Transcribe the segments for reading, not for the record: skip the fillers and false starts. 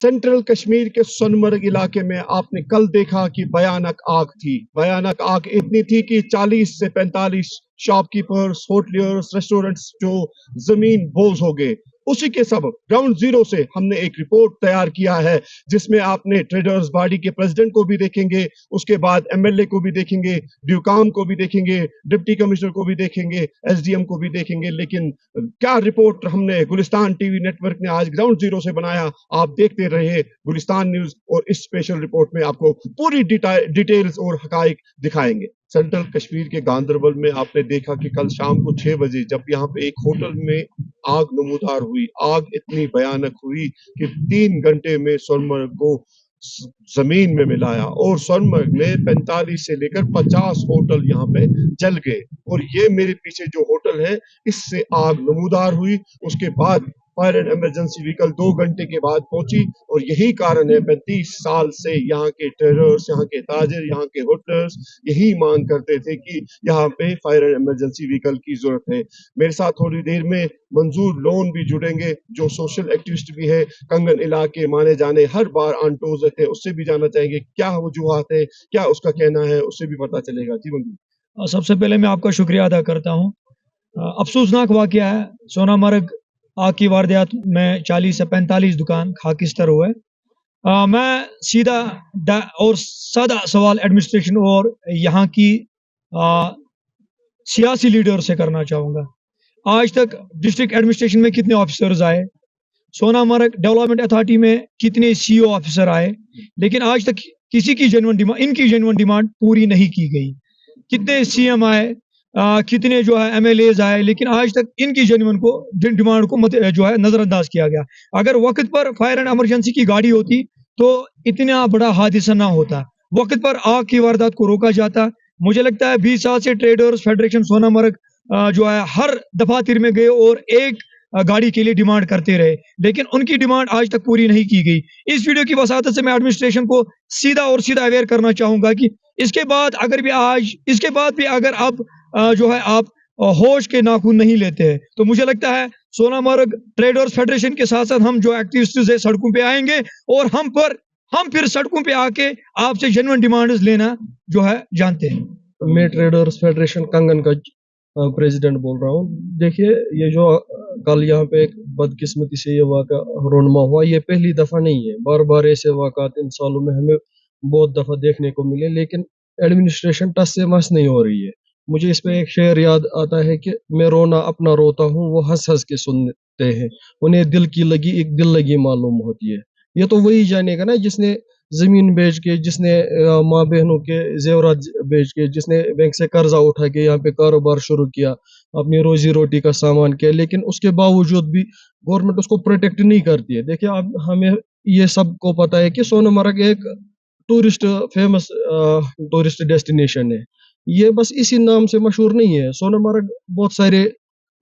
Central Kashmir के सोनमर्ग इलाके में आपने कल देखा कि भयानक आग थी। भयानक आग इतनी थी कि 40 से 45 शॉपकीपर्स, होटलियर्स, रेस्टोरेंट्स जो जमीन बोझ हो गए। उसी के सब ग्राउंड जीरो से हमने एक रिपोर्ट तैयार किया है, जिसमें आपने ट्रेडर्स बॉडी के प्रेसिडेंट को भी देखेंगे, उसके बाद एमएलए को भी देखेंगे, ड्यूकाम को भी देखेंगे, डिप्टी कमिश्नर को भी देखेंगे, एसडीएम को भी देखेंगे। लेकिन क्या रिपोर्ट हमने गुलिस्तान टीवी नेटवर्क ने आज ग्राउंड जीरो से बनाया, आप देखते रहे गुलिस्तान न्यूज, और इस स्पेशल रिपोर्ट में आपको पूरी डिटेल्स और हकाइक दिखाएंगे। सेंट्रल कश्मीर के गांदरबल में आपने देखा कि कल शाम को 6 बजे जब यहाँ पे एक होटल में आग नमूदार हुई, आग इतनी भयानक हुई कि 3 घंटे में सोनमर्ग को जमीन में मिलाया, और सोनमर्ग में 45 से लेकर 50 होटल यहाँ पे जल गए। और ये मेरे पीछे जो होटल है, इससे आग नमूदार हुई। उसके बाद फायर एंड इमरजेंसी व्हीकल 2 घंटे के बाद पहुंची, और यही कारण है 35 साल से यहाँ के ट्रेडर्स, यहाँ के ताजिर, यहाँ के होटलर्स यही मांग करते थे कि यहाँ पे फायर एंड इमरजेंसी व्हीकल की जरूरत है। मेरे साथ थोड़ी देर में मंजूर लोन भी जुड़ेंगे, जो सोशल एक्टिविस्ट भी है, कंगन इलाके माने जाने हर बार आंटोज रहते हैं, उससे भी जानना चाहेंगे क्या वजूहात है, क्या उसका कहना है, उससे भी पता चलेगा। जी मंजूर। सबसे पहले मैं आपका शुक्रिया अदा करता हूँ। अफसोसनाक वाकया है, सोनामर्ग आग की वारदात में 40 से 45 दुकान खाकिस्तर हुए। मैं सीधा और सादा सवाल एडमिनिस्ट्रेशन और यहाँ की सियासी लीडर से करना चाहूँगा। आज तक डिस्ट्रिक्ट एडमिनिस्ट्रेशन में कितने ऑफिसर्स आए, सोनामर्ग डेवलपमेंट अथॉरिटी में कितने सीईओ ऑफिसर आए, लेकिन आज तक किसी की इनकी जेन्युइन डिमांड पूरी नहीं की गई। कितने सीएम आए, कितने जो है एमएलएज आए, लेकिन आज तक इनकी जेन्युइन डिमांड को जो है नजरअंदाज किया गया। अगर वक्त पर फायर एंड इमरजेंसी की गाड़ी होती तो इतना बड़ा हादसा ना होता, वक्त पर आग की वारदात को रोका जाता। मुझे लगता है 20 साल से ट्रेडर्स फेडरेशन सोनामर्ग जो है हर दफातर में गए और एक गाड़ी के लिए डिमांड करते रहे, लेकिन उनकी डिमांड आज तक पूरी नहीं की गई। इस वीडियो की वसातत से मैं एडमिनिस्ट्रेशन को सीधा अवेयर करना चाहूंगा कि इसके बाद भी अगर आप जो है आप होश के नाखून नहीं लेते हैं, तो मुझे लगता है सोनामर्ग ट्रेडर्स फेडरेशन के साथ साथ हम जो एक्टिविस्ट्स है सड़कों पे आएंगे, और हम फिर सड़कों पे आके आपसे जेन्युइन डिमांड्स लेना जो है जानते हैं। मैं ट्रेडर्स फेडरेशन कंगन का प्रेसिडेंट बोल रहा हूँ। देखिए, ये जो कल यहाँ पे एक बदकिस्मती से ये वाक़ा रोनमा हुआ, ये पहली दफा नहीं है। बार बार ऐसे वाक़ात इन सालों में हमें बहुत दफा देखने को मिले, लेकिन एडमिनिस्ट्रेशन टस से मस नहीं हो रही है। मुझे इस पे एक शेर याद आता है कि मैं रोना अपना रोता हूँ, वो हंस हंस के सुनते हैं, उन्हें दिल की लगी एक दिल लगी मालूम होती है। ये तो वही जानेगा ना जिसने जमीन बेच के, जिसने माँ बहनों के जेवरात बेच के, जिसने बैंक से कर्जा उठा के यहाँ पे कारोबार शुरू किया, अपनी रोजी रोटी का सामान किया, लेकिन उसके बावजूद भी गवर्नमेंट उसको प्रोटेक्ट नहीं करती है। देखिए, अब हमें ये सबको पता है कि सोनमर्ग एक फेमस टूरिस्ट डेस्टिनेशन है। ये बस इसी नाम से मशहूर नहीं है। सोनमर्ग बहुत सारे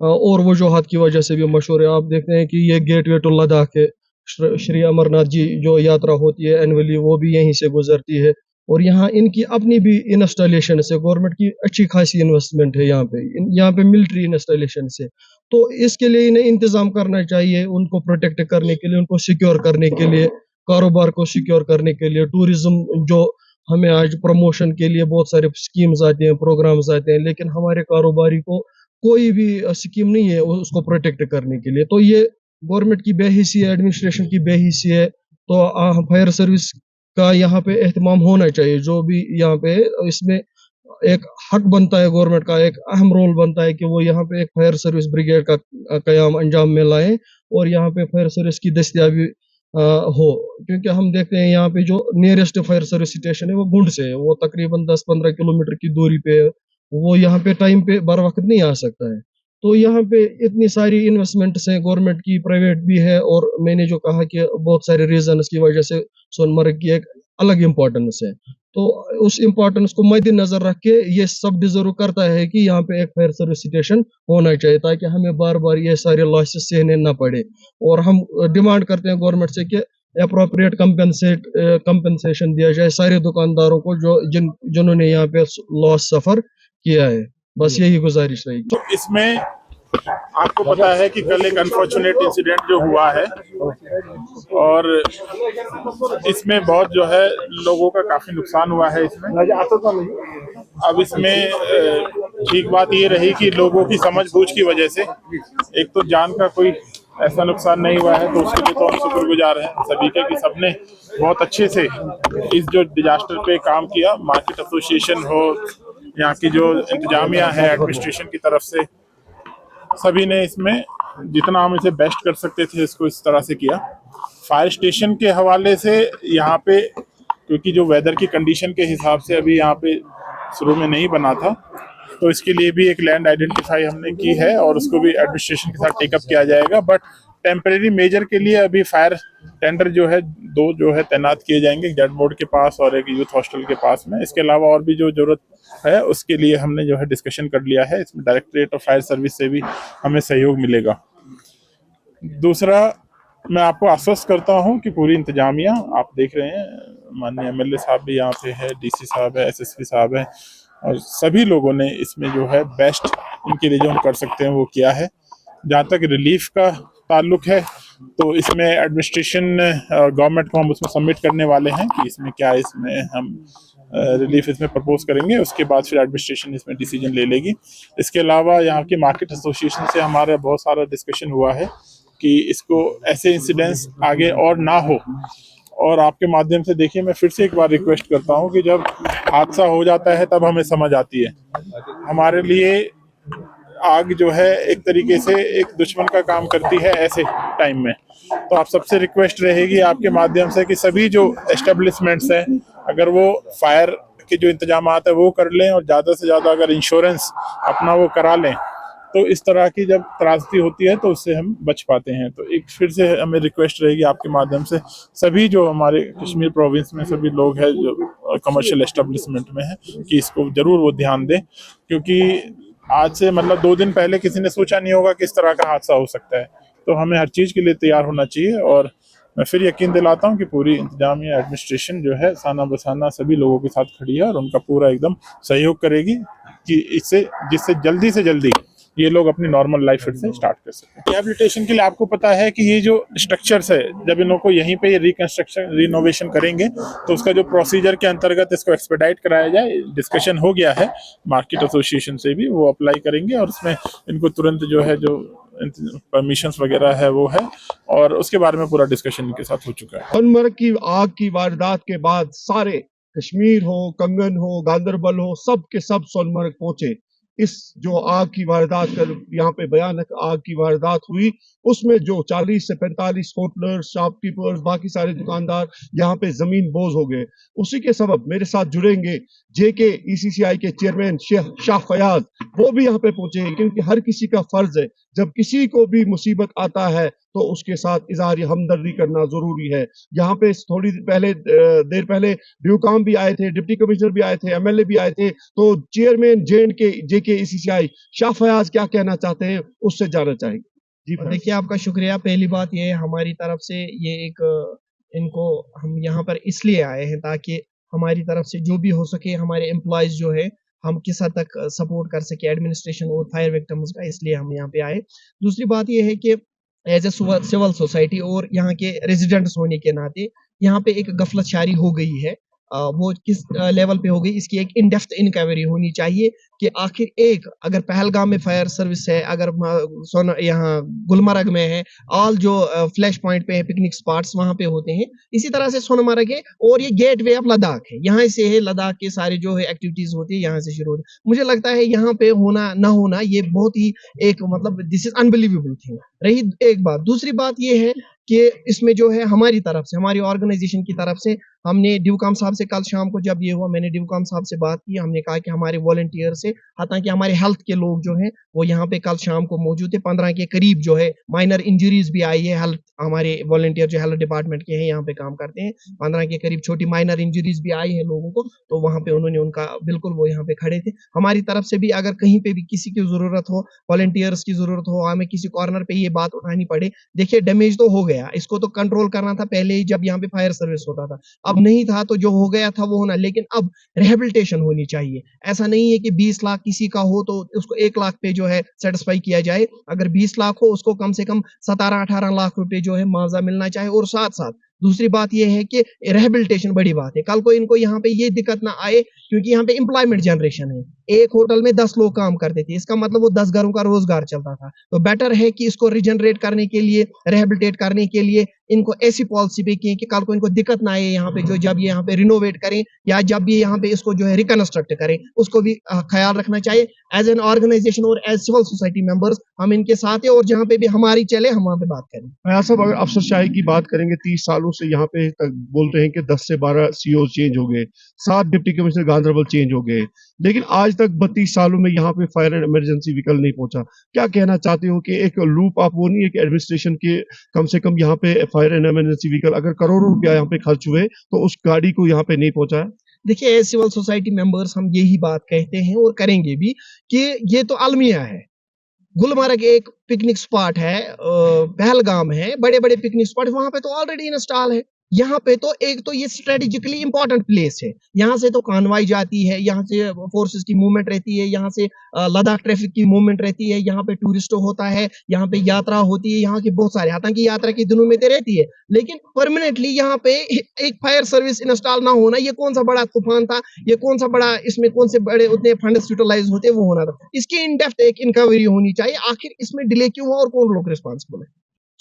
और वजूहात की वजह से भी मशहूर है। आप देखते हैं कि ये गेटवे टू लद्दाख है, श्री अमरनाथ जी जो यात्रा होती है एनुअली, वो भी यहीं से गुजरती है, और यहाँ इनकी अपनी भी इंस्टॉलेशन से गवर्नमेंट की अच्छी खासी इन्वेस्टमेंट है यहाँ पे मिलिट्री इंस्टॉलेशन से। तो इसके लिए इन्हें इंतजाम करना चाहिए, उनको प्रोटेक्ट करने के लिए, उनको सिक्योर करने के लिए, कारोबार को सिक्योर करने के लिए। टूरिज्म जो हमें आज प्रमोशन के लिए बहुत सारे स्कीम्स आते हैं, प्रोग्राम्स आते हैं, लेकिन हमारे कारोबारी को कोई भी स्कीम नहीं है उसको प्रोटेक्ट करने के लिए। तो ये गवर्नमेंट की बेहिसी है, एडमिनिस्ट्रेशन की बेहिसी है। तो फायर सर्विस का यहाँ पे एहतमाम होना चाहिए। जो भी यहाँ पे इसमें एक हक बनता है गवर्नमेंट का, एक अहम रोल बनता है कि वो यहाँ पे एक फायर सर्विस ब्रिगेड का कयाम अंजाम में लाएं, और यहाँ पे फायर सर्विस की दस्तयाबी हो। क्योंकि हम देखते हैं यहाँ पे जो नियरेस्ट फायर सर्विस स्टेशन है वो गुंड से है, वो तकरीबन 10-15 किलोमीटर की दूरी पे है, वो यहाँ पे टाइम पे बर वक्त नहीं आ सकता है। तो यहाँ पे इतनी सारी इन्वेस्टमेंट्स हैं, गवर्नमेंट की, प्राइवेट भी है, और मैंने जो कहा कि बहुत सारे रीजंस की वजह से सोनमर्ग की एक अलग इम्पोर्टेंस है। तो उस इम्पोर्टेंस को मद्देनजर रख के ये सब डिजर्व करता है कि यहाँ पे एक फायर सर्विस स्टेशन होना चाहिए, ताकि हमें बार बार ये सारे लॉसेस सहने ना पड़े। और हम डिमांड करते हैं गवर्नमेंट से कि अप्रोप्रिएट कंपनसेशन दिया जाए सारे दुकानदारों को जिन्होंने यहाँ पे लॉस सफर किया है। बस यही गुजारिश रहेगी। तो इसमें आपको पता है कि कल एक अनफॉर्चुनेट इंसिडेंट जो हुआ है और इसमें बहुत जो है लोगों का काफी नुकसान हुआ है इसमें। अब इसमें ठीक बात ये रही कि लोगों की समझबूझ की वजह से एक तो जान का कोई ऐसा नुकसान नहीं हुआ है, तो उसके लिए तो हम शुक्रगुजार हैं सभी के कि सबने बहुत अच्छे से इस जो डिजास्टर पे काम किया। मार्केट एसोसिएशन हो, यहाँ की जो इंतजामिया है एडमिनिस्ट्रेशन की तरफ से, सभी ने इसमें जितना हम इसे बेस्ट कर सकते थे इसको इस तरह से किया। फायर स्टेशन के हवाले से यहाँ पे क्योंकि जो वेदर की कंडीशन के हिसाब से अभी यहाँ पे शुरू में नहीं बना था, तो इसके लिए भी एक लैंड आइडेंटिफाई हमने की है और उसको भी एडमिनिस्ट्रेशन के साथ टेकअप किया जाएगा। बट टेम्परेरी मेजर के लिए अभी फायर टेंडर जो है 2 जो है तैनात किए जाएंगे, जेड बोर्ड के पास और एक यूथ हॉस्टल के पास में। इसके अलावा और भी जो जरूरत है उसके लिए हमने जो है डिस्कशन कर लिया है। इसमें डायरेक्टरेट ऑफ फायर सर्विस से भी हमें सहयोग मिलेगा। दूसरा, मैं आपको आश्वस्त करता हूं कि पूरी इंतजामिया, आप देख रहे हैं माननीय एमएलए साहब भी यहाँ पे है, डीसी साहब है, एसएसपी साहब है, और सभी लोगों ने इसमें जो है बेस्ट इनके लिए जो हम कर सकते हैं वो किया है। जहाँ तक रिलीफ का ताल्लुक है तो इसमें एडमिनिस्ट्रेशन गवर्नमेंट को हम उसमें सबमिट करने वाले हैं कि इसमें क्या इसमें हम रिलीफ इसमें प्रपोज करेंगे, उसके बाद फिर एडमिनिस्ट्रेशन इसमें डिसीजन ले लेगी। इसके अलावा यहाँ की मार्केट एसोसिएशन से हमारा बहुत सारा डिस्कशन हुआ है कि इसको ऐसे इंसिडेंट्स आगे और ना हो। और आपके माध्यम से देखिए, मैं फिर से एक बार रिक्वेस्ट करता हूँ कि जब हादसा हो जाता है तब हमें समझ आती है। हमारे लिए आग जो है एक तरीके से एक दुश्मन का काम करती है ऐसे टाइम में। तो आप सबसे रिक्वेस्ट रहेगी आपके माध्यम से कि सभी जो एस्टेब्लिशमेंट्स हैं, अगर वो फायर के जो इंतजाम है वो कर लें और ज़्यादा से ज़्यादा अगर इंश्योरेंस अपना वो करा लें, तो इस तरह की जब त्रासदी होती है तो उससे हम बच पाते हैं। तो एक फिर से हमें रिक्वेस्ट रहेगी आपके माध्यम से सभी जो हमारे कश्मीर प्रोविंस में सभी लोग हैं जो कमर्शियल एस्टेब्लिशमेंट में हैं कि इसको जरूर वो ध्यान दें, क्योंकि आज से मतलब 2 दिन पहले किसी ने सोचा नहीं होगा कि इस तरह का हादसा हो सकता है। तो हमें हर चीज़ के लिए तैयार होना चाहिए। और मैं फिर यकीन दिलाता हूँ कि पूरी इंतजामिया एडमिनिस्ट्रेशन जो है साना बसाना सभी लोगों के साथ खड़ी है और उनका पूरा एकदम सहयोग करेगी कि जिससे जल्दी से जल्दी ये लोग अपनी नॉर्मल लाइफ फिर से स्टार्ट कर सकें। रिहैबिलिटेशन के लिए आपको पता है कि ये जो स्ट्रक्चर्स है, जब इन लोग को यहीं पे रिकंस्ट्रक्शन रिनोवेशन करेंगे तो उसका जो प्रोसीजर के अंतर्गत इसको एक्सपेडाइट कराया जाए, डिस्कशन हो गया है मार्केट एसोसिएशन से भी, वो अप्लाई करेंगे और उसमें इनको तुरंत जो है जो परमिशंस वगैरह है वो है, और उसके बारे में पूरा डिस्कशन इनके साथ हो चुका है। सोनमर्ग की आग की वारदात के बाद सारे कश्मीर हो, कंगन हो, गांदरबल हो, सब के सब सोनमर्ग पहुंचे। इस जो आग की वारदात कर यहाँ पे भयानक आग की वारदात हुई, उसमें जो 40 से 45 होटलर्स, शॉपकीपर्स, बाकी सारे दुकानदार यहाँ पे जमीन बोझ हो गए। उसी के सबब मेरे साथ जुड़ेंगे जेके ईसीसीआई के चेयरमैन शाह फयाज, वो भी यहाँ पे पहुंचे, क्योंकि हर किसी का फर्ज है जब किसी को भी मुसीबत आता है तो उसके साथ इजहार हमदर्दी करना जरूरी है। यहाँ पे थोड़ी देर पहले ड्यूकाम भी आए थे, डिप्टी कमिश्नर भी आए थे, एमएलए भी आए थे। तो चेयरमैन जेके ईसीसीआई शाह फयाज क्या कहना चाहते हैं उससे जानना चाहेंगे। जी देखिए, आपका शुक्रिया। पहली बात ये हमारी तरफ से ये एक इनको हम यहाँ पर इसलिए आए हैं ताकि हमारी तरफ से जो भी हो सके हमारे एम्प्लॉयज जो है हम किस हद तक सपोर्ट कर सके एडमिनिस्ट्रेशन और फायर विक्टिम्स का, इसलिए हम यहाँ पे आए। दूसरी बात ये है कि एज ए सिविल सोसाइटी और यहाँ के रेजिडेंट्स होने के नाते यहाँ पे एक गफलतशारी हो गई है। वो किस लेवल पे हो गई, इसकी एक इन डेप्थ इंक्वायरी होनी चाहिए कि आखिर एक अगर पहलगाम में फायर सर्विस है, अगर यहाँ गुलमर्ग में है, ऑल जो फ्लैश पॉइंट पे है पिकनिक स्पॉट्स वहां पे होते हैं, इसी तरह से सोनमर्ग है और ये गेट वे ऑफ लद्दाख है। यहाँ से है लद्दाख के सारे जो है एक्टिविटीज होती है यहाँ से शुरू होती है। मुझे लगता है यहाँ पे होना ना होना ये बहुत ही एक मतलब दिस इज अनबिलीवेबल थिंग रही एक बात। दूसरी बात ये है कि इसमें जो है हमारी तरफ से, हमारी ऑर्गेनाइजेशन की तरफ से, हमने ड्यूकाम साहब से कल शाम को जब ये हुआ, मैंने ड्यूकाम साहब से बात की। हमने कहा कि हमारे वॉलंटियर से, हालांकि हमारे हेल्थ के लोग जो हैं वो यहाँ पे कल शाम को मौजूद थे। 15 के करीब जो है माइनर इंजरीज भी आई है। हेल्थ हमारे वॉलंटियर जो हेल्थ डिपार्टमेंट के हैं यहाँ पे काम करते हैं, 15 के करीब छोटी माइनर इंजरीज भी आई है लोगों को, तो वहाँ पे उन्होंने उनका बिल्कुल वो यहाँ पे खड़े थे। हमारी तरफ से भी अगर कहीं पे भी किसी की जरूरत हो, वॉलंटियर्स की जरूरत हो, हमें किसी कॉर्नर पे ये बात उठानी पड़े, देखिए डैमेज तो हो गया, इसको तो कंट्रोल करना था पहले ही जब यहाँ पे फायर सर्विस होता था। अब नहीं था तो जो हो गया था वो होना, लेकिन अब रिहेबिलिटेशन होनी चाहिए। ऐसा नहीं है कि 20 20 लाख किसी का हो तो उसको 1 लाख पे जो है सेटिस्फाई किया जाए, अगर 20 लाख हो उसको कम से कम 17-18 लाख रुपए जो है मुआवजा मिलना चाहिए। और साथ-साथ दूसरी बात ये है कि रिहैबिलिटेशन बड़ी बात है, कल को इनको यहाँ पे ये दिक्कत ना आए क्योंकि यहाँ पे एम्प्लॉयमेंट जनरेशन है, एक होटल में 10 लोग काम करते थे, इसका मतलब वो 10 घरों का रोजगार चलता था। तो बेटर है कि इसको रीजनरेट करने के लिए, रिहैबिलिटेट करने के लिए इनको ऐसी पॉलिसी भी की कि कल को इनको दिक्कत ना आए यहाँ पे, जो जब ये यहाँ पे रिनोवेट करें या जब भी यहाँ पे इसको जो है रिकंस्ट्रक्ट करें, उसको भी ख्याल रखना चाहिए। एज एन ऑर्गेनाइजेशन और एज सिविल सोसाइटी मेंबर्स हम इनके साथ हैं और जहाँ पे भी हमारी चले हम वहाँ पे बात करें। फयाज साहब, अगर अफसरशाही की बात करेंगे, 30 सालों से यहाँ पे तक बोल रहे हैं कि 10 से 12 सीओ चेंज हो गए, 7 डिप्टी कमिश्नर गांधरबल चेंज हो गए, लेकिन आज तक 32 सालों में यहाँ पे फायर एंड इमरजेंसी व्हीकल नहीं पहुंचा। क्या कहना चाहते हो कि एक लूप आप वो नहीं है कि एडमिनिस्ट्रेशन के कम से कम यहाँ पे फायर एंड इमरजेंसी व्हीकल अगर करोड़ों रुपया यहाँ पे खर्च हुए तो उस गाड़ी को यहाँ पे नहीं पहुंचा है? देखिए, एज सिविल सोसाइटी मेंबर्स हम यही बात कहते हैं और करेंगे भी कि ये तो अलमिया है, गुलमर्ग एक पिकनिक स्पॉट है, पहलगाम है, बड़े-बड़े पिकनिक स्पॉट वहाँ पे तो ऑलरेडी इंस्टॉल है। यहाँ पे तो एक तो ये स्ट्रेटेजिकली इंपॉर्टेंट प्लेस है। यहाँ से तो कानवाई जाती है, यहाँ से फोर्सेस की मूवमेंट रहती है, यहाँ से लद्दाख ट्रैफिक की मूवमेंट रहती है, यहाँ पे टूरिस्ट होता है, यहाँ पे यात्रा होती है, यहाँ के बहुत सारे, हालांकि यात्रा के दिनों में तो रहती है, लेकिन परमानेंटली यहाँ पे एक फायर सर्विस इंस्टॉल ना होना, ये कौन सा बड़ा तूफान था, ये कौन सा बड़ा, इसमें कौन से बड़े उतने फंड्स यूटिलाइज होते वो होना था। इसकी इन डेप्थ एक इंक्वायरी होनी चाहिए, आखिर इसमें डिले क्यों हुआ और कौन लोग रिस्पॉन्सिबल है।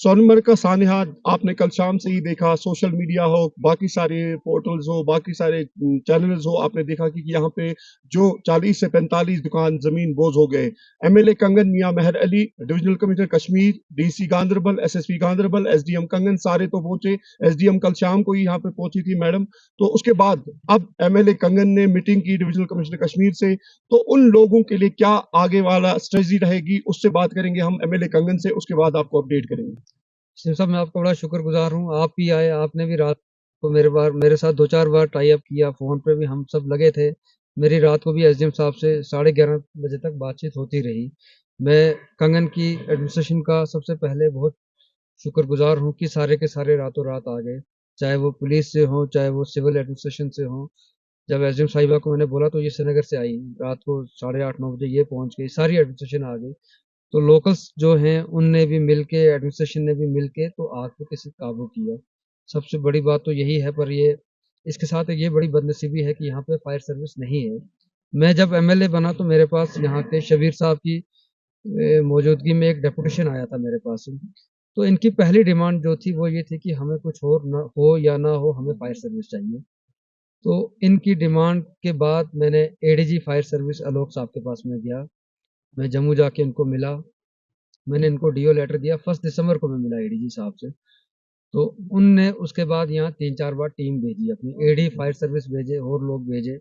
सोनमर्ग का सानिहा आपने कल शाम से ही देखा, सोशल मीडिया हो, बाकी सारे पोर्टल्स हो, बाकी सारे चैनल्स हो, आपने देखा कि यहाँ पे जो 40 से 45 दुकान जमीन बोझ हो गए। MLA Kangan Mian Mehar Ali, divisional commissioner Kashmir, DC Ganderbal, SSP Ganderbal, SDM Kangan सारे तो पहुंचे। एसडीएम कल शाम को ही यहाँ पे पहुंची थी मैडम। तो उसके बाद अब एमएलए कंगन ने मीटिंग की डिविजनल कमिश्नर कश्मीर से, तो उन लोगों के लिए क्या आगे वाला स्ट्रेटजी रहेगी उससे बात करेंगे हम एमएलए कंगन से, उसके बाद आपको अपडेट करेंगे। सिंह साहब, मैं आपका बड़ा शुक्रगुजार हूँ। आप भी आए, आपने भी रात को मेरे साथ 2-4 बार टाई अप किया, फ़ोन पे भी हम सब लगे थे। मेरी रात को भी एसडीएम साहब से 11:30 बजे तक बातचीत होती रही। मैं कंगन की एडमिनिस्ट्रेशन का सबसे पहले बहुत शुक्रगुजार हूँ कि सारे के सारे रातों रात आ गए, चाहे वो पुलिस से हों, चाहे वो सिविल एडमिनिस्ट्रेशन से हों। जब एसडीएम साहिबा को मैंने बोला तो ये श्रीनगर से आई, रात को 8:30-9 बजे ये पहुँच गई, सारी एडमिनिस्ट्रेशन आ गई। तो लोकल्स जो हैं उनने भी मिलके, एडमिनिस्ट्रेशन ने भी मिलके तो आग पे किसी काबू किया। सबसे बड़ी बात तो यही है, पर ये इसके साथ एक ये बड़ी बदनसीबी है कि यहाँ पे फायर सर्विस नहीं है। मैं जब एमएलए बना तो मेरे पास यहाँ के शबीर साहब की मौजूदगी में एक डेपुटेशन आया था मेरे पास। तो इनकी पहली डिमांड जो थी वो ये थी कि हमें कुछ और ना हो या ना हो, हमें फायर सर्विस चाहिए। तो इनकी डिमांड के बाद मैंने एडीजी फायर सर्विस आलोक साहब के पास में गया। मैं जम्मू जाके इनको मिला, मैंने इनको डीओ लेटर दिया। 1 दिसंबर को मैं मिला एडीजी साहब से। तो उनने उसके बाद यहाँ 3-4 बार टीम भेजी अपनी, एडी फायर सर्विस भेजे और लोग भेजे।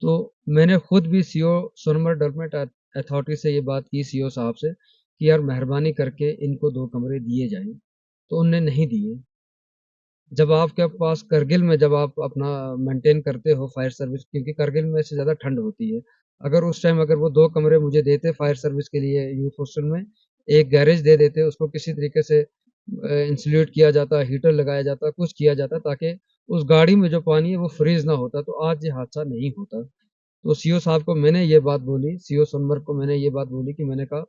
तो मैंने खुद भी सीओ सोनमर्ग डेवलपमेंट अथॉरिटी से ये बात की, सीओ साहब से, कि यार मेहरबानी करके इनको 2 कमरे दिए जाएँ, तो उनने नहीं दिए। जब आपके पास करगिल में जब आप अपना मेंटेन करते हो फायर सर्विस, क्योंकि करगिल में से ज़्यादा ठंड होती है, अगर उस टाइम अगर वो 2 कमरे मुझे देते फायर सर्विस के लिए यूथ हॉस्टल में, एक गैरेज दे देते, उसको किसी तरीके से इंसुलेट किया जाता, हीटर लगाया जाता, कुछ किया जाता ताकि उस गाड़ी में जो पानी है वो फ्रीज़ ना होता, तो आज ये हादसा नहीं होता। तो सीओ साहब को मैंने ये बात बोली, सीओ सोनमर्ग को मैंने ये बात बोली कि मैंने कहा,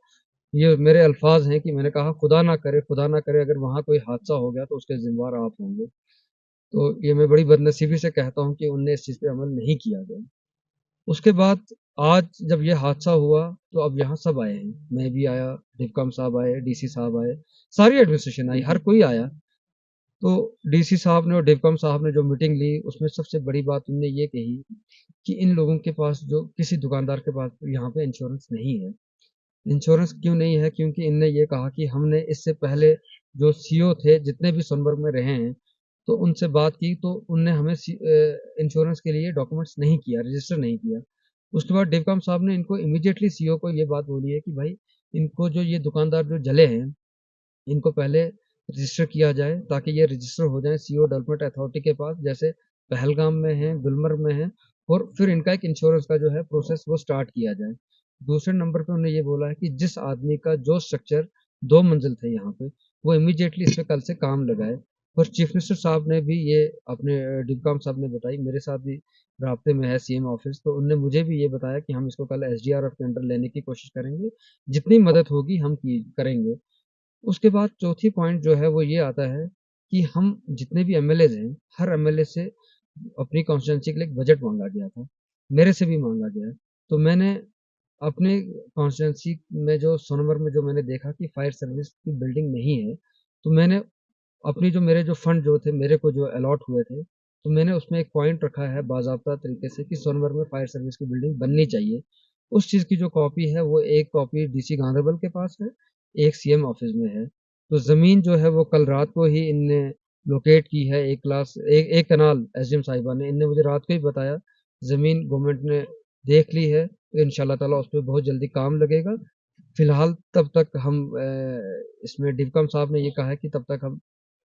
ये मेरे अल्फाज़ हैं कि मैंने कहा खुदा ना करे अगर वहाँ कोई हादसा हो गया तो उसके ज़िम्मेवार आप होंगे। तो ये मैं बड़ी बदनसीबी से कहता हूँ कि उनने इस चीज़ पे अमल नहीं किया गया। उसके बाद आज जब ये हादसा हुआ तो अब यहाँ सब आए हैं। मैं भी आया, डिवकम साहब आए, डीसी साहब आए, सारी एडमिनिस्ट्रेशन आई, हर कोई आया। तो डीसी साहब ने और डिवकम साहब ने जो मीटिंग ली उसमें सबसे बड़ी बात उन्होंने ये कही कि इन लोगों के पास, जो किसी दुकानदार के पास यहाँ पे इंश्योरेंस नहीं है। इंश्योरेंस क्यों नहीं है? क्योंकि इनने ये कहा कि हमने इससे पहले जो सीओ थे जितने भी सोनमर्ग में रहे हैं, तो उनसे बात की तो उनने हमें इंश्योरेंस के लिए डॉक्यूमेंट्स नहीं किया, रजिस्टर नहीं किया। उसके बाद डिवकम साहब ने इनको इमीडिएटली सीओ को ये बात बोली है कि भाई इनको जो ये दुकानदार जो जले हैं, इनको पहले रजिस्टर किया जाए ताकि ये रजिस्टर हो जाएँ सीओ डेवलपमेंट अथॉरिटी के पास, जैसे पहलगाम में है, गुलमर्ग में है, और फिर इनका एक इंश्योरेंस का जो है प्रोसेस वो स्टार्ट किया जाए। दूसरे नंबर पे उन्होंने ये बोला है कि जिस आदमी का जो स्ट्रक्चर 2 मंजिल थे यहाँ पे, वो इमीडिएटली इस पे कल से काम लगाए। और चीफ मिनिस्टर साहब ने भी ये अपने डिवकॉम साहब ने बताई, मेरे साथ भी राब्ते में है सीएम ऑफिस, तो उनने मुझे भी ये बताया कि हम इसको कल एसडीआरएफ के अंडर लेने की कोशिश करेंगे, जितनी मदद होगी हम की करेंगे। उसके बाद चौथी पॉइंट जो है वो ये आता है कि हम जितने भी एमएलएज हैं, हर एमएलए से अपनी कॉन्स्टिट्यूंसी के लिए एक बजट मांगा गया था, मेरे से भी मांगा गया है। तो मैंने अपने कॉन्स्टिट्यूंसी में जो सोनमर्ग में जो मैंने देखा कि फायर सर्विस की बिल्डिंग नहीं है, तो मैंने अपनी जो मेरे जो फंड जो थे मेरे को जो अलॉट हुए थे, तो मैंने उसमें एक पॉइंट रखा है बाज़ाब्ता तरीके से कि सोनमर्ग में फायर सर्विस की बिल्डिंग बननी चाहिए। उस चीज़ की जो कॉपी है वो एक कॉपी डीसी गांधरबल के पास है, एक सीएम ऑफिस में है। तो ज़मीन जो है वो कल रात को ही इनने लोकेट की है, एक कनाल एसडीएम साहिबा ने, इनने मुझे रात को ही बताया, ज़मीन गवर्नमेंट ने देख ली है, तो इंशाल्लाह ताला उस पे बहुत जल्दी काम लगेगा। फिलहाल तब तक हम इसमें डिवकम साहब ने ये कहा है कि तब तक हम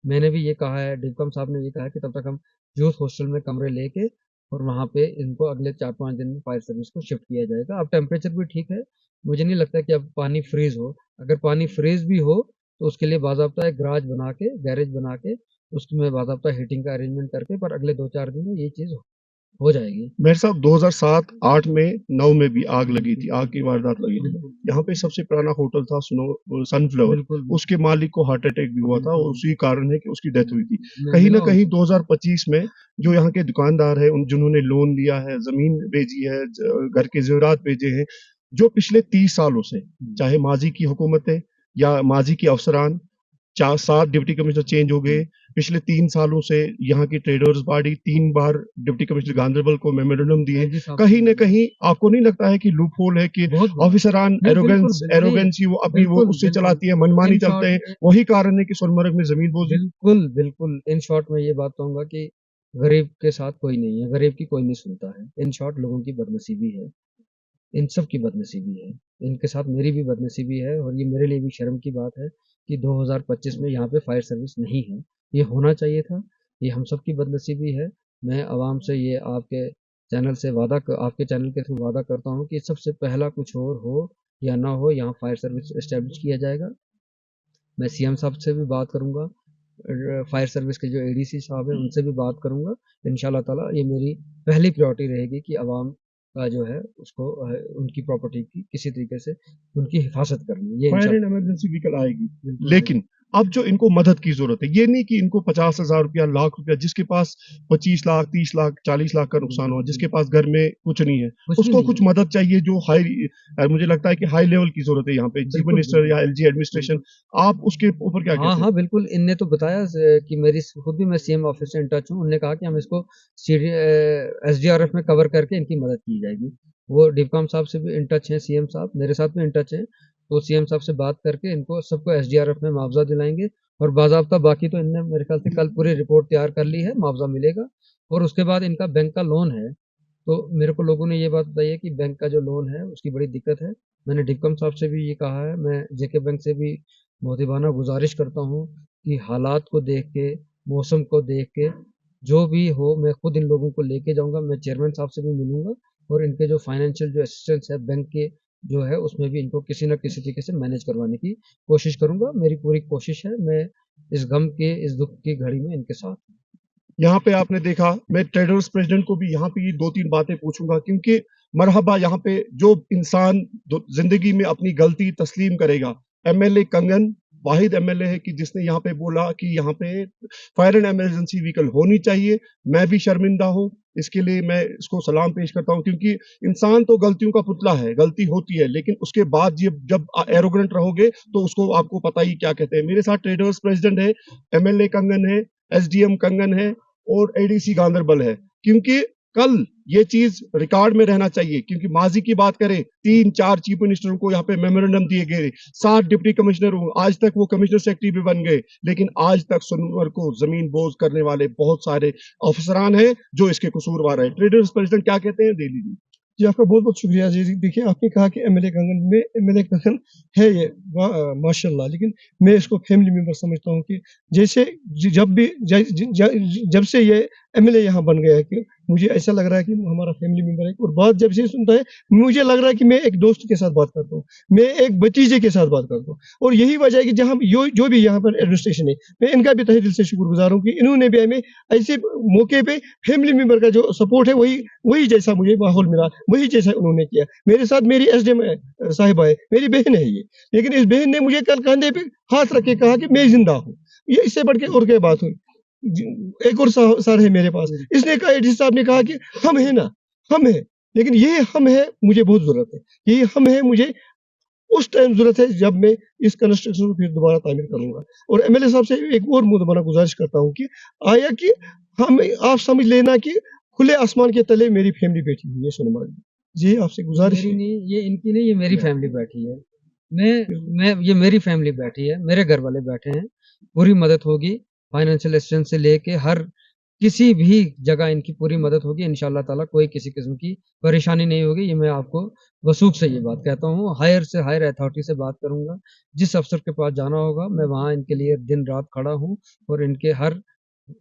मैंने भी ये कहा है, डिवकम साहब ने ये कहा है कि तब तक हम यूथ हॉस्टल में कमरे लेके और वहाँ पे इनको अगले 4-5 दिन में फायर सर्विस को शिफ्ट किया जाएगा। अब टेम्परेचर भी ठीक है, मुझे नहीं लगता कि अब पानी फ्रीज़ हो। अगर पानी फ्रीज़ भी हो, तो उसके लिए बाज़ाब्ता एक गैरेज बना के उसमें बाज़ाब्ता हीटिंग का अरेंजमेंट करके पर अगले 2-4 दिन में ये चीज़ हो जाएगी। मेरे साहब 2007-8 में 9 में भी आग लगी थी, आग की वारदात लगी थी। यहाँ पे सबसे पुराना होटल था सनफ्लावर, बिल्कुल, उसके मालिक को हार्ट अटैक भी हुआ था और बिल्कुल। उसी कारण है कि उसकी डेथ हुई थी। मैं कहीं मिला न कहीं उनसे। 2025 में जो यहाँ के दुकानदार हैं, उन जिन्होंने लोन लिया है, ज़मीन बेची है, घर के ज़ेवरात बेचे हैं, जो पिछले 30 सालों से, चाहे माज़ी की हुकूमतें या माज़ी के अफसरान, 7 डिप्टी कमिश्नर चेंज हो गए। पिछले 3 सालों से यहाँ की ट्रेडर्स बॉडी 3 बार डिप्टी कमिश्नर गांधरबल को मेमोरेंडम दिए। एलजी साहब कहीं न से कहीं आपको नहीं लगता है कि लूप होल है कि बहुत बड़ा। ऑफिसरान नहीं, बिल्कुल, नहीं, एरोगेंसी वो अपनी वो बिल्कुल, उससे बिल्कुल। चलाती है, मनमानी इन चलते हैं। शॉर्ट वही कारण है कि सोनमर्ग में ज़मीन बोझ बिल्कुल, बिल्कुल। इन शॉर्ट मैं ये बात कहूँगा कि गरीब के साथ कोई नहीं है, गरीब की कोई नहीं सुनता है। इन शॉर्ट लोगों की बदनसीबी है, इन सब की बदनसीबी है। इनके साथ मेरी भी बदनसीबी है और ये मेरे लिए भी शर्म की बात है कि 2025 में यहाँ पे फायर सर्विस नहीं है। ये होना चाहिए था, ये हम सब की बदनसीबी है। मैं आवाम से ये आपके चैनल के थ्रू वादा करता हूँ कि सबसे पहला कुछ और हो या ना हो, यहाँ फायर सर्विस एस्टेब्लिश किया जाएगा। मैं सीएम साहब से भी बात करूँगा, फायर सर्विस के जो एडीसी साहब हैं उनसे भी बात करूँगा। इंशाल्लाह ताला ये मेरी पहली प्रायोरिटी रहेगी कि अवाम का जो है उसको उनकी प्रॉपर्टी की किसी तरीके से उनकी हिफाजत करनी। ये फायर एंड इंशाल्लाह इमरजेंसी व्हीकल आएगी। बिल्कुल, लेकिन अब जो इनको मदद की ज़रूरत है, ये नहीं कि इनको 50,000 रुपया, लाख रुपया, जिसके पास 25 लाख, 30 लाख, 40 लाख का नुकसान हुआ, जिसके पास घर में कुछ नहीं है, कुछ भी उसको नहीं कुछ है। मदद चाहिए जो मुझे लगता है कि हाई लेवल की ज़रूरत है यहाँ पे। चीफ बिल्कुल, मिनिस्टर बिल्कुल। या एलजी एडमिनिस्ट्रेशन, आप उसके ऊपर क्या हाँ, कहते हैं? हाँ, बिल्कुल, इनने तो बताया कि खुद भी मैं सीएम ऑफिस से इन टच हूँ। उन्होंने कहा कि हम इसको एसडीआरएफ में कवर करके इनकी मदद की जाएगी। वो डिवकॉम साहब से भी इन टच हैं, सीएम साहब मेरे साथ भी इन टच हैं। तो सीएम साहब से बात करके इनको सबको एसडीआरएफ में मुआवजा दिलाएँगे और बाज़ाब्ता बाकी तो इनने मेरे ख्याल से कल पूरी रिपोर्ट तैयार कर ली है, मुआवजा मिलेगा और उसके बाद इनका बैंक का लोन है। तो मेरे को लोगों ने ये बात बताई है कि बैंक का जो लोन है उसकी बड़ी दिक्कत है। मैंने डिवकम साहब से भी ये कहा है, मैं जेके बैंक से भी मोहतिबाना गुज़ारिश करता हूँ कि हालात को देख के, मौसम को देख के, जो भी हो मैं खुद इन लोगों को लेके जाऊँगा। मैं चेयरमैन साहब से भी मिलूँगा और इनके जो फाइनेंशियल जो असिस्टेंस है बैंक के जो है उसमें भी इनको किसी न किसी तरीके से मैनेज करवाने की कोशिश करूँगा। मेरी पूरी कोशिश है, मैं इस दुःख की घड़ी में इनके साथ हूँ। यहाँ पे आपने देखा, मैं ट्रेडर्स प्रेसिडेंट को भी यहाँ पे ये 2-3 बातें पूछूंगा, क्योंकि मरहबा यहाँ पे जो इंसान जिंदगी में अपनी गलती तस्लीम करेगा, एमएलए कंगन वाहिद एमएलए है कि जिसने यहाँ पे बोला कि यहाँ पे फायर एंड इमरजेंसी व्हीकल होनी चाहिए। मैं भी शर्मिंदा हूँ, इसके लिए मैं इसको सलाम पेश करता हूँ, क्योंकि इंसान तो गलतियों का पुतला है, गलती होती है, लेकिन उसके बाद जब एरोगेंट रहोगे तो उसको आपको पता ही क्या कहते हैं। मेरे साथ ट्रेडर्स प्रेसिडेंट है, एमएलए कंगन है, एसडीएम कंगन है और एडीसी गांधरबल है, क्योंकि कल ये चीज रिकॉर्ड में रहना चाहिए। क्योंकि माजी की बात करें, 3-4 चीफ मिनिस्टरों को यहाँ पे मेमोरेंडम दिए गए, 7 डिप्टी कमिश्नर आज तक वो कमिश्नर सेक्रेटरी भी बन गए, लेकिन आज तक सोनमर्ग को जमीन बोझ करने वाले बहुत सारे अफसरान हैं जो इसके कसूरवार है। ट्रेडर्स प्रेसिडेंट क्या कहते हैं, दे लीजिए। जी, आपका बहुत-बहुत शुक्रिया जी। देखिए, आपने कहा कि एमएलए कंगन है ये माशाल्लाह, लेकिन मैं इसको फैमिली मेंबर समझता हूँ कि जैसे ज जब भी ज ज ज जब से ये एमएलए यहाँ बन गया है कि मुझे ऐसा लग रहा है कि हमारा फैमिली मेंबर है। और बात जब से सुनता है मुझे लग रहा है कि मैं एक दोस्त के साथ बात करता हूँ, मैं एक भतीजे के साथ बात करता हूँ। और यही वजह है कि जहाँ जो भी यहाँ पर एडमिनिस्ट्रेशन है, मैं इनका भी तहे दिल से शुक्रगुजार हूँ कि इन्होंने भी हमें ऐसे मौके पे फैमिली मेंबर का जो सपोर्ट है वही जैसा मुझे माहौल मिला, वही जैसा उन्होंने किया। मेरे साथ मेरी एसडीएम साहिबा है, मेरी बहन है ये, लेकिन इस बहन ने मुझे कल कंधे पे हाथ रख के कहा कि मैं जिंदा हूँ। ये इससे बढ़ के और क्या बात हुई। एक और सर है मेरे पास, इसने कहा, एडीसी साहब ने कहा कि हम है ना, हम है, लेकिन ये हम है मुझे बहुत जरूरत है, ये हम है मुझे उस टाइम जरूरत है जब मैं इस कंस्ट्रक्शन को फिर दोबारा तामीर करूंगा। और एमएलए साहब से एक और मुद्दा गुजारिश करता हूँ कि आया कि हम आप समझ लेना कि खुले आसमान के तले मेरी फैमिली बैठी हुई है सोनमर्ग में। जी आपसे गुजारिश मेरी है। नहीं, ये इनकी नहीं, ये मेरी फैमिली बैठी है। मैं ये मेरी फैमिली बैठी है, मेरे घर वाले बैठे हैं। पूरी मदद होगी, फाइनेंशियल असिस्टेंस से लेके हर किसी भी जगह इनकी पूरी मदद होगी इंशाल्लाह ताला। कोई किसी किस्म की परेशानी नहीं होगी। ये मैं आपको वसूख से ये बात कहता हूँ। हायर से हायर अथॉरिटी से बात करूंगा। जिस अफसर के पास जाना होगा मैं वहाँ इनके लिए दिन रात खड़ा हूँ और इनके हर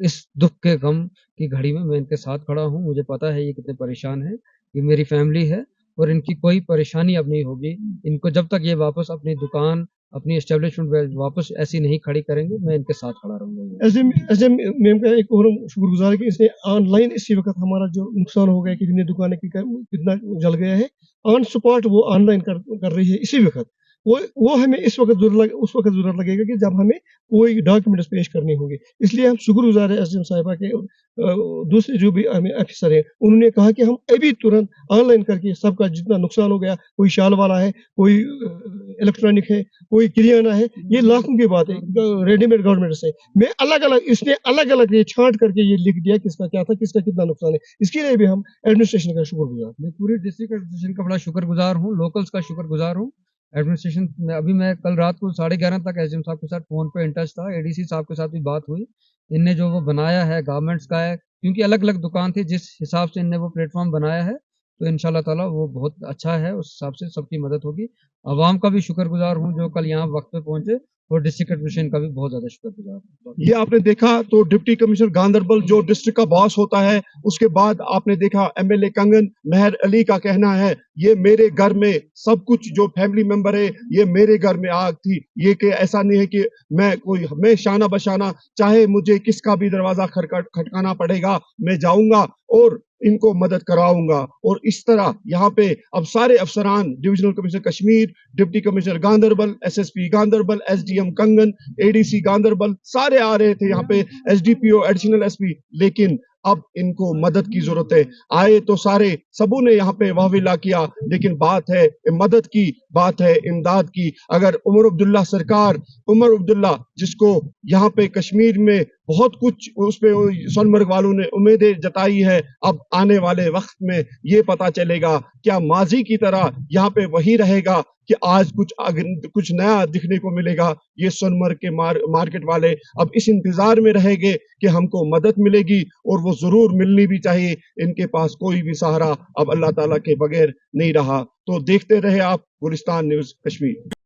इस दुख के गम की घड़ी में मैं इनके साथ खड़ा हूँ। मुझे पता है ये कितने परेशान हैं। ये मेरी फैमिली है और इनकी कोई परेशानी अब नहीं होगी। इनको जब तक ये वापस अपनी दुकान, अपनी एस्टेब्लिशमेंट में वापस ऐसी नहीं खड़ी करेंगे, मैं इनके साथ खड़ा रहूंगा। एसडीएम मैम का एक और शुक्रगुजार है कि इसने ऑनलाइन इसी वक्त हमारा जो नुकसान हो गया, कितनी दुकानें कितना जल गया है, ऑन स्पॉट वो ऑनलाइन कर रही है इसी वक्त। वो हमें उस वक्त जरूरत लगेगा कि जब हमें कोई डॉक्यूमेंट्स पेश करने होंगे। इसलिए हम शुक्रगुजार है एसडीएम साहिबा के। दूसरे जो भी हमें ऑफिसर है उन्होंने कहा कि हम अभी तुरंत ऑनलाइन करके सबका जितना नुकसान हो गया, कोई शाल वाला है, कोई इलेक्ट्रॉनिक है, कोई किरियाना है, ये लाखों की बात है रेडीमेड गवर्नमेंट से। मैं इसने अलग अलग ये छांट करके ये लिख दिया किसका क्या था, किसका कितना नुकसान है। इसके लिए भी हम एडमिनिस्ट्रेशन का शुक्रगुजार। मैं पूरी डिस्ट्रिक्ट एडमिनिस्ट्रेशन का बड़ा शुक्रगुजार हूँ, लोकल्स का शुक्रगुजार हूँ। एडमिनिस्ट्रेशन में अभी मैं कल रात को 11:30 तक एसडीएम साहब के साथ फोन पे इन टच था। एडीसी साहब के साथ भी बात हुई। इनने जो वो बनाया है गारमेंट्स का है, क्योंकि अलग अलग दुकान थी, जिस हिसाब से इनने वो प्लेटफॉर्म बनाया है तो इंशाल्लाह ताला वो बहुत अच्छा है। उस हिसाब से सबकी मदद होगी। अवाम का भी शुक्रगुजार हूँ जो कल यहाँ वक्त पे पहुंचे, और डिस्ट्रिक्ट एडमिनिस्ट्रेशन का भी बहुत ज्यादा शुक्रगुजार हूँ। ये आपने देखा तो डिप्टी कमिश्नर गांधरबल जो डिस्ट्रिक्ट का बॉस होता है, उसके बाद आपने देखा एमएलए कंगन मेहर अली का कहना है ये मेरे घर में सब कुछ जो फैमिली मेंबर है ये मेरे घर में आग थी। ये कि ऐसा नहीं है कि मैं शाना बशाना चाहे मुझे किसका भी दरवाजा खटकाना पड़ेगा मैं जाऊंगा और इनको मदद कराऊंगा। और इस तरह यहाँ पे अब सारे अफसरान, divisional commissioner Kashmir, deputy commissioner Ganderbal, SSP Ganderbal, SDM Kangan, ADC Ganderbal, सारे आ रहे थे यहाँ पे, एसडीपीओ, एडिशनल एसपी। लेकिन अब इनको मदद की जरूरत है। आए तो सारे सबों ने यहाँ पे वाहविला किया, लेकिन बात है मदद की, बात है इमदाद की। अगर उमर अब्दुल्ला जिसको यहाँ पे कश्मीर में बहुत कुछ उस पे सोनमर्ग वालों ने उम्मीदें जताई है, अब आने वाले वक्त में ये पता चलेगा क्या माजी की तरह यहाँ पे वही रहेगा कि आज कुछ नया दिखने को मिलेगा। ये सोनमर्ग के मार्केट वाले अब इस इंतजार में रहेंगे कि हमको मदद मिलेगी, और वो जरूर मिलनी भी चाहिए। इनके पास कोई भी सहारा अब अल्लाह ताला के बगैर नहीं रहा। तो देखते रहे आप गुलिस्तान न्यूज़ कश्मीर।